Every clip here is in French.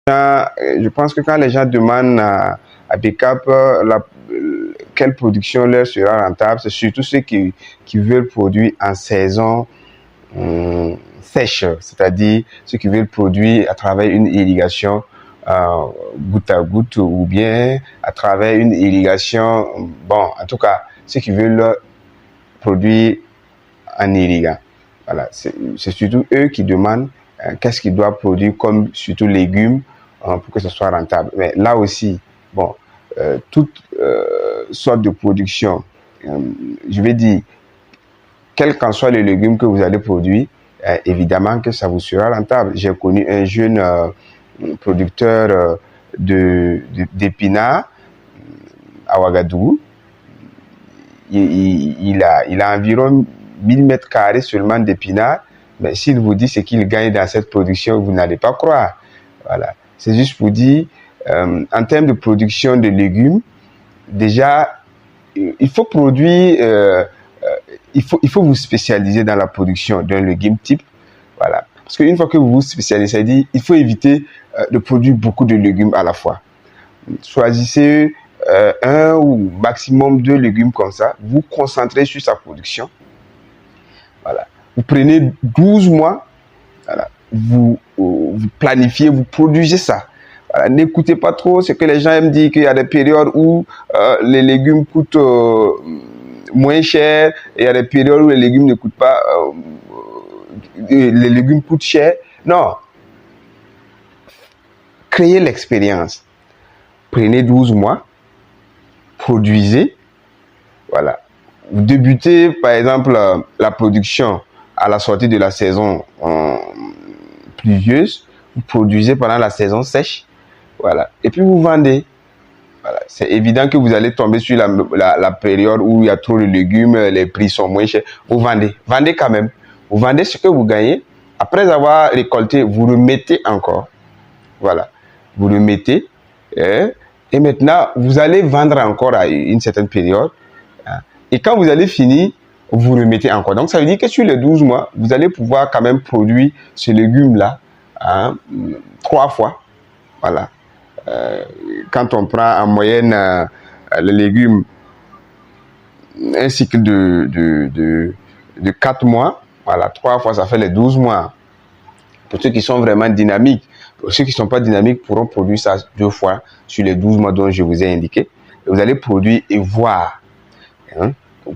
Je pense que quand les gens demandent à Backup quelle production leur sera rentable, c'est surtout ceux qui veulent produire en saison sèche, c'est-à-dire ceux qui veulent produire à travers une irrigation goutte à goutte ou bien à travers une irrigation, bon, en tout cas, ceux qui veulent produire en irrigant. Voilà, c'est surtout eux qui demandent qu'est-ce qu'ils doivent produire comme surtout légumes pour que ce soit rentable. Mais là aussi, bon, toute sorte de production, je vais dire, quel qu'en soit le légume que vous allez produire, évidemment que ça vous sera rentable. J'ai connu un jeune producteur d'épinards à Ouagadougou. Il a environ 1000 mètres carrés seulement d'épinards, mais s'il vous dit ce qu'il gagne dans cette production, vous n'allez pas croire. Voilà. C'est juste pour dire, en termes de production de légumes, déjà, il faut produire, il faut vous spécialiser dans la production d'un légume type. Voilà. Parce qu'une fois que vous vous spécialisez, il faut éviter de produire beaucoup de légumes à la fois. Choisissez un ou maximum 2 légumes comme ça, vous concentrez sur sa production. Voilà. Vous prenez 12 mois, voilà. Vous planifiez, vous produisez ça. Voilà. N'écoutez pas trop ce que les gens aiment dire, qu'il y a des périodes où les légumes coûtent moins cher, et il y a des périodes où les légumes ne coûtent pas, les légumes coûtent cher. Non. Créez l'expérience. Prenez 12 mois, produisez, voilà. Vous débutez, par exemple, la production à la sortie de la saison pluvieuse, vous produisez pendant la saison sèche, voilà. Et puis vous vendez. Voilà. C'est évident que vous allez tomber sur la période où il y a trop de légumes, les prix sont moins chers. Vous vendez. Vendez quand même. Vous vendez ce que vous gagnez. Après avoir récolté, vous remettez encore. Voilà. Vous remettez. Et maintenant, vous allez vendre encore à une certaine période. Et quand vous allez finir, vous remettez encore. Donc, ça veut dire que sur les 12 mois, vous allez pouvoir quand même produire ce légume-là 3 fois. Voilà. Quand on prend en moyenne les légumes, un cycle de 4 mois, voilà, 3 fois, ça fait les 12 mois. Pour ceux qui sont vraiment dynamiques, pour ceux qui ne sont pas dynamiques, pourront produire ça 2 fois sur les 12 mois dont je vous ai indiqué. Et vous allez produire et voir.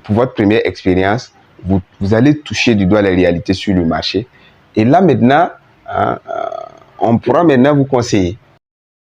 Pour votre première expérience, vous allez toucher du doigt la réalité sur le marché. Et là maintenant, on pourra maintenant vous conseiller.